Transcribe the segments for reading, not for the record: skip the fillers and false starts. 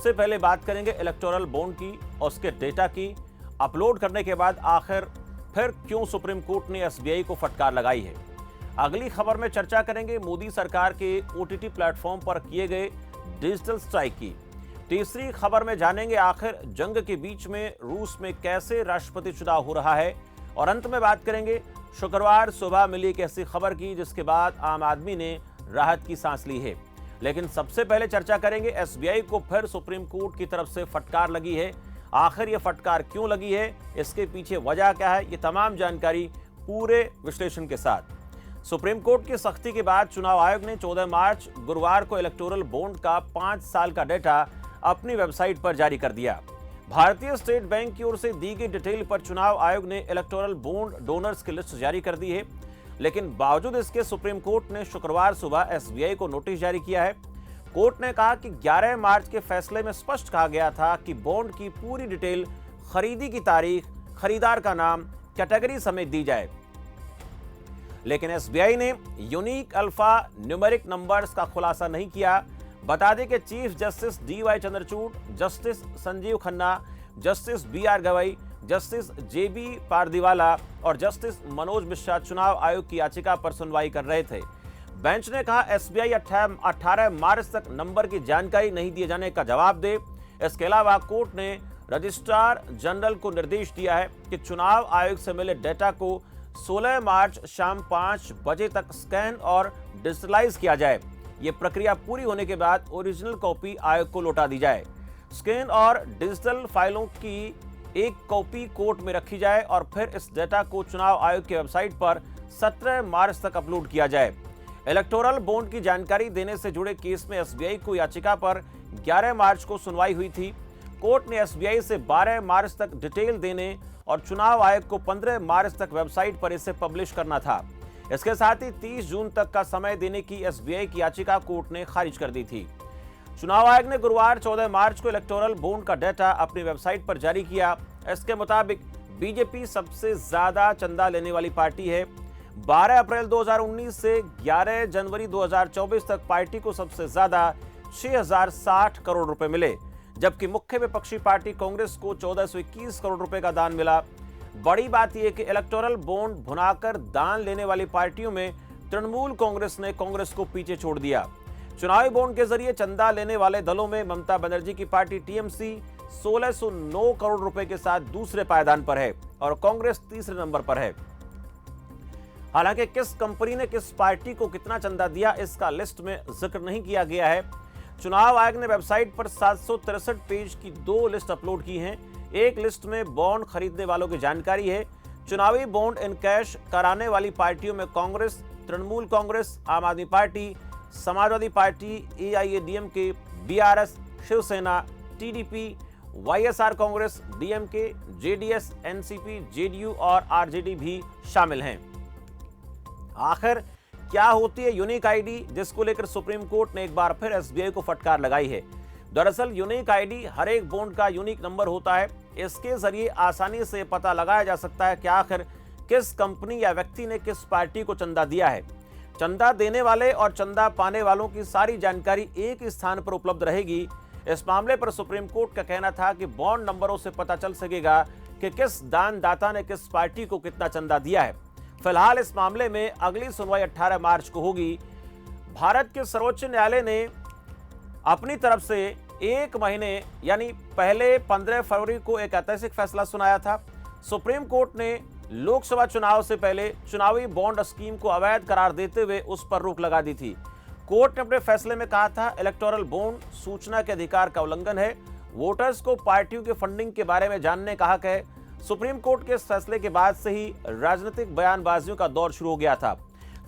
सबसे पहले बात करेंगे इलेक्टोरल बॉन्ड की और उसके डेटा की। अपलोड करने के बाद आखिर फिर क्यों सुप्रीम कोर्ट ने एसबीआई को फटकार लगाई है। अगली खबर में चर्चा करेंगे मोदी सरकार के ओटीटी प्लेटफॉर्म पर किए गए डिजिटल स्ट्राइक की। तीसरी खबर में जानेंगे आखिर जंग के बीच में रूस में कैसे राष्ट्रपति चुनाव हो रहा है। और अंत में बात करेंगे शुक्रवार सुबह मिली एक ऐसी खबर की जिसके बाद आम आदमी ने राहत की सांस ली है। लेकिन सबसे पहले चर्चा करेंगे एसबीआई को फिर सुप्रीम कोर्ट की तरफ से फटकार लगी है। आखिर ये फटकार क्यों लगी है, इसके पीछे वजह क्या है, ये तमाम जानकारी पूरे विश्लेषण के साथ। सुप्रीम कोर्ट की सख्ती के बाद चुनाव आयोग ने 14 मार्च गुरुवार को इलेक्टोरल बॉन्ड का 5 साल का डेटा अपनी वेबसाइट पर जारी कर दिया। भारतीय स्टेट बैंक की ओर से दी गई डिटेल पर चुनाव आयोग ने इलेक्टोरल बॉन्ड डोनर्स की लिस्ट जारी कर दी है। लेकिन बावजूद इसके सुप्रीम कोर्ट ने शुक्रवार सुबह एसबीआई को नोटिस जारी किया है। कोर्ट ने कहा कि 11 मार्च के फैसले में स्पष्ट कहा गया था कि बॉन्ड की पूरी डिटेल, खरीदी की तारीख, खरीदार का नाम, कैटेगरी समेत दी जाए। लेकिन एसबीआई ने यूनिक अल्फा न्यूमेरिक नंबर्स का खुलासा नहीं किया। बता दें कि chief justice D Y Chandrachud, justice Sanjiv Khanna, justice B R Gavai, justice J B Pardiwala और जस्टिस मनोज मिश्रा चुनाव आयोग की याचिका पर सुनवाई कर रहे थे। बेंच ने कहा एसबीआई 18 मार्च तक नंबर की जानकारी नहीं दिए जाने का जवाब दे। इसके अलावा कोर्ट ने रजिस्ट्रार जनरल को निर्देश दिया है कि चुनाव आयोग से मिले डेटा को 16 मार्च शाम 5 बजे तक स्कैन और डिजिटलाइज किया जाए। ये प्रक्रिया पूरी होने के बाद ओरिजिनल कॉपी आयोग को लौटा दी जाए। स्कैन और डिजिटल फाइलों की एक कॉपी कोर्ट में रखी जाए और फिर इस डेटा को चुनाव आयोग की वेबसाइट पर 17 मार्च तक अपलोड किया जाए। इलेक्टोरल बॉन्ड की जानकारी देने से जुड़े केस में एसबीआई को याचिका पर 11 मार्च को सुनवाई हुई थी। कोर्ट ने एसबीआई से 12 मार्च तक डिटेल देने और चुनाव आयोग को 15 मार्च तक वेबसाइट पर इसे पब्लिश करना था। इसके साथ ही 30 जून तक का समय देने की एसबीआई की याचिका कोर्ट ने खारिज कर दी थी। चुनाव आयोग ने गुरुवार 14 मार्च को इलेक्टोरल बॉन्ड का डेटा अपनी वेबसाइट पर जारी किया। इसके मुताबिक बीजेपी सबसे ज्यादा चंदा लेने वाली पार्टी है। 12 अप्रैल 2019 से 11 जनवरी 2024 तक पार्टी को सबसे ज्यादा 6060 करोड़ रुपए मिले, जबकि मुख्य विपक्षी पार्टी कांग्रेस को 1421 करोड़ रुपए का दान मिला। बड़ी बात यह कि इलेक्टोरल बॉन्ड भुनाकर दान लेने वाली पार्टियों में तृणमूल कांग्रेस ने कांग्रेस को पीछे छोड़ दिया। चुनावी बॉन्ड के जरिए चंदा लेने वाले दलों में ममता बनर्जी की पार्टी टीएमसी 1609 करोड़ रुपए के साथ दूसरे पायदान पर है और कांग्रेस तीसरे नंबर पर है। हालांकि किस कंपनी ने किस पार्टी को कितना चंदा दिया, इसका लिस्ट में जिक्र नहीं किया गया है। चुनाव आयोग ने वेबसाइट पर 763 पेज की 2 लिस्ट अपलोड की हैं। एक लिस्ट में बॉन्ड खरीदने वालों की जानकारी है। चुनावी बॉन्ड इन कैश कराने वाली पार्टियों में कांग्रेस, तृणमूल कांग्रेस, आम आदमी पार्टी, समाजवादी पार्टी, एआईएडीएमके, बीआरएस, शिवसेना, टीडीपी, वाईएसआर कांग्रेस, डीएमके, जेडीएस, एनसीपी, जेडीयू और आरजेडी भी शामिल हैं। आखिर क्या होती है यूनिक आईडी, जिसको लेकर सुप्रीम कोर्ट ने एक बार फिर एसबीआई को फटकार लगाई है। दरअसल यूनिक आईडी हर एक बॉन्ड का यूनिक नंबर होता है। इसके जरिए आसानी से पता लगाया जा सकता है कि आखिर किस कंपनी या व्यक्ति ने किस पार्टी को चंदा दिया है। चंदा देने वाले और चंदा पाने वालों की सारी जानकारी एक ही स्थान पर उपलब्ध रहेगी। इस मामले पर सुप्रीम कोर्ट का कहना था कि बॉन्ड नंबरों से पता चल सकेगा कि किस दानदाता ने किस पार्टी को कितना चंदा दिया है। फिलहाल इस मामले में अगली सुनवाई 18 मार्च को होगी। भारत के सर्वोच्च न्यायालय ने अपनी तरफ से 1 महीने यानी पहले 15 फरवरी को एक ऐतिहासिक फैसला सुनाया था। सुप्रीम कोर्ट ने लोकसभा चुनाव से पहले चुनावी बॉन्ड स्कीम को अवैध करार देते हुए उस पर रोक लगा दी थी। कोर्ट ने अपने फैसले में कहा था इलेक्टोरल बॉन्ड सूचना के अधिकार का उल्लंघन है। वोटर्स को पार्टियों की फंडिंग के बारे में जानने का हक है। सुप्रीम कोर्ट के इस फैसले के बाद से ही राजनीतिक बयानबाजियों का दौर शुरू हो गया था।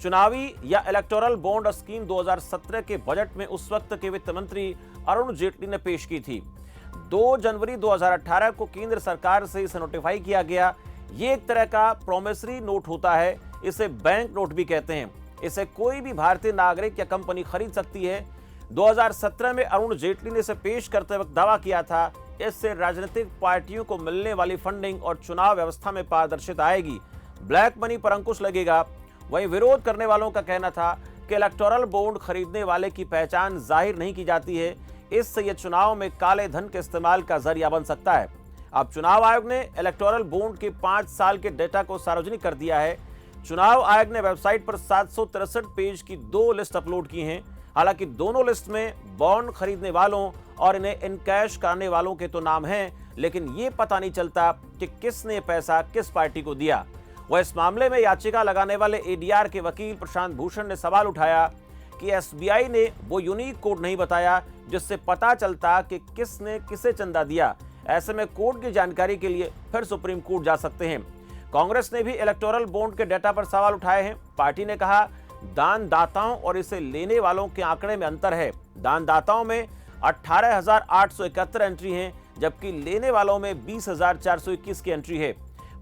चुनावी या इलेक्टोरल बॉन्ड स्कीम 2017 के बजट में उस वक्त के वित्त मंत्री अरुण जेटली ने पेश की थी। 2 जनवरी 2018 को केंद्र सरकार से इसे नोटिफाई किया गया। ये एक तरह का प्रोमिसरी नोट होता है, इसे बैंक नोट भी कहते हैं। इसे कोई भी भारतीय नागरिक या कंपनी खरीद सकती है। 2017 में अरुण जेटली ने इसे पेश करते वक्त दावा किया था इससे राजनीतिक पार्टियों को मिलने वाली फंडिंग और चुनाव व्यवस्था में पारदर्शिता आएगी, ब्लैक मनी पर अंकुश लगेगा। वहीं विरोध करने वालों का कहना था कि इलेक्टोरल बॉन्ड खरीदने वाले की पहचान जाहिर नहीं की जाती है, इससे यह चुनाव में काले धन के इस्तेमाल का जरिया बन सकता है। अब चुनाव आयोग ने इलेक्टोरल बॉन्ड के 5 साल के डेटा को सार्वजनिक कर दिया है। चुनाव आयोग ने वेबसाइट पर 763 पेज की 2 लिस्ट अपलोड की हैं। हालांकि दोनों लिस्ट में बॉन्ड खरीदने वालों और इन्हें इनकैश कराने वालों के तो नाम हैं, लेकिन ये पता नहीं चलता कि किसने पैसा किस पार्टी को दिया। वह इस मामले में याचिका लगाने वाले एडीआर के वकील प्रशांत भूषण ने सवाल उठाया कि एसबीआई ने वो यूनिक कोड नहीं बताया जिससे पता चलता कि किसने किसे चंदा दिया। ऐसे में कोड की जानकारी के लिए फिर सुप्रीम कोर्ट जा सकते हैं। कांग्रेस ने भी इलेक्टोरल बॉन्ड के डेटा पर सवाल उठाए हैं। पार्टी ने कहा दानदाताओं और इसे लेने वालों के आंकड़े में अंतर है। दानदाताओं में 18,871 एंट्री हैं, जबकि लेने वालों में 20,421 की एंट्री है।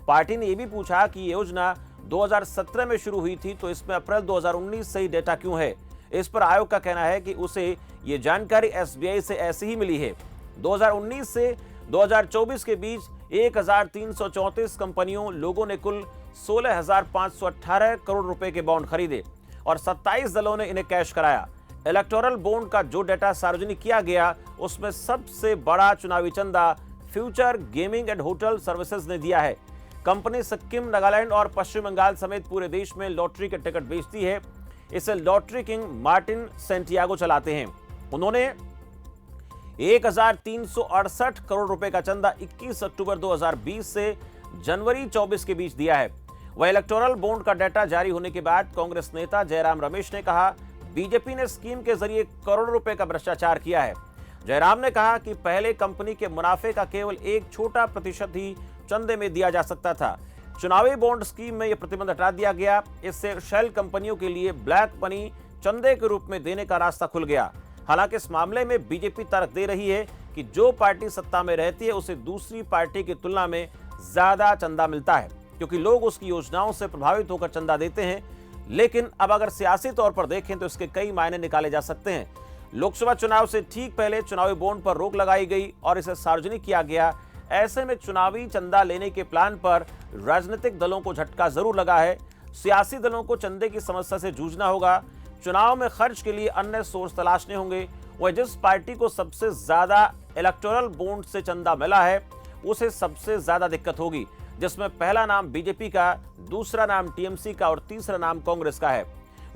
पार्टी ने यह भी पूछा कि ये योजना 2017 में शुरू हुई थी, तो इसमें अप्रैल 2019 से ही डेटा क्यों है। इस पर आयोग का कहना है कि उसे ये जानकारी एसबीआई से ऐसी ही मिली है। 2019 से 2024 के बीच 1,334 कंपनियों लोगों ने कुल 16,518 करोड़ रुपए के बॉन्ड खरीदे और 27 दलों ने इन्हें कैश कराया। इलेक्टोरल बॉन्ड का जो डेटा सार्वजनिक किया गया, उसमें सबसे बड़ा चुनावी चंदा future gaming and hotel services ने दिया है। कंपनी सिक्किम, नागालैंड और पश्चिम बंगाल समेत पूरे देश में लॉटरी के टिकट बेचती है। इसे लॉटरी किंग मार्टिन सेंटियागो चलाते हैं। उन्होंने 1,368 करोड़ रुपए का चंदा 21 अक्टूबर 2020 से जनवरी 24 के बीच दिया है। वह इलेक्टोरल बॉन्ड का डेटा जारी होने के बाद कांग्रेस नेता जयराम रमेश ने कहा बीजेपी ने स्कीम के जरिए करोड़ों रुपए का भ्रष्टाचार किया है। जयराम ने कहा कि पहले कंपनी के मुनाफे का केवल एक छोटा प्रतिशत ही चंदे में दिया जा सकता था। चुनावी बॉन्ड स्कीम में यह प्रतिबंध हटा दिया गया। इससे शेल कंपनियों के लिए ब्लैक मनी चंदे के रूप में देने का रास्ता खुल गया। हालांकि इस मामले में बीजेपी तर्क दे रही है कि जो पार्टी सत्ता में रहती है उसे दूसरी पार्टी की तुलना में ज्यादा चंदा मिलता है, क्योंकि लोग उसकी योजनाओं से प्रभावित होकर चंदा देते हैं। लेकिन अब अगर सियासी तौर पर देखें तो इसके कई मायने निकाले जा सकते हैं। लोकसभा चुनाव से ठीक पहले चुनावी बॉन्ड पर रोक लगाई गई और इसे सार्वजनिक किया गया। ऐसे में चुनावी चंदा लेने के प्लान पर राजनीतिक दलों को झटका जरूर लगा है। सियासी दलों को चंदे की समस्या से जूझना होगा। चुनाव में खर्च के लिए अन्य सोर्स तलाशने होंगे। वह जिस पार्टी को सबसे ज्यादा इलेक्टोरल बॉन्ड से चंदा मिला है उसे सबसे ज्यादा दिक्कत होगी, जिसमें पहला नाम बीजेपी का, दूसरा नाम टीएमसी का और तीसरा नाम कांग्रेस का है।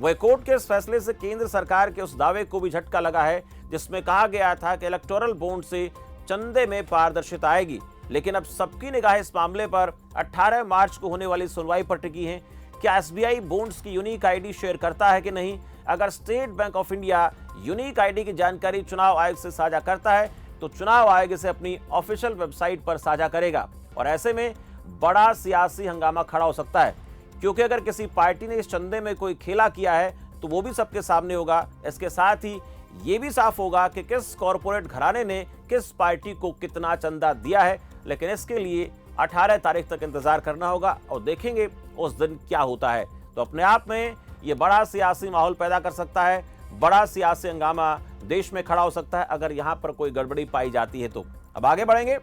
वह कोर्ट के इस फैसले से केंद्र सरकार के उस दावे को भी झटका लगा है जिसमें कहा गया था कि इलेक्टोरल बॉन्ड से चंदे में पारदर्शिता आएगी। लेकिन अब सबकी निगाह इस मामले पर 18 मार्च को होने वाली सुनवाई पर टिकी है। क्या एसबीआई बॉन्ड्स की यूनिक आईडी शेयर करता है कि नहीं? अगर state bank of India unique ID की जानकारी चुनाव आयोग से साझा करता है तो चुनाव आयोग इसे अपनी ऑफिशियल वेबसाइट पर साझा करेगा और ऐसे में बड़ा सियासी हंगामा खड़ा हो सकता है, क्योंकि अगर किसी पार्टी ने इस चंदे में कोई खेला किया है तो वो भी सबके सामने होगा। इसके साथ ही ये भी साफ होगा कि किस कॉरपोरेट घराने ने किस पार्टी को कितना चंदा दिया है। लेकिन इसके लिए 18 तारीख तक इंतजार करना होगा और देखेंगे उस दिन क्या होता है। तो अपने आप में ये बड़ा सियासी माहौल पैदा कर सकता है, बड़ा सियासी हंगामा देश में खड़ा हो सकता है अगर यहाँ पर कोई गड़बड़ी पाई जाती है तो। अब आगे बढ़ेंगे।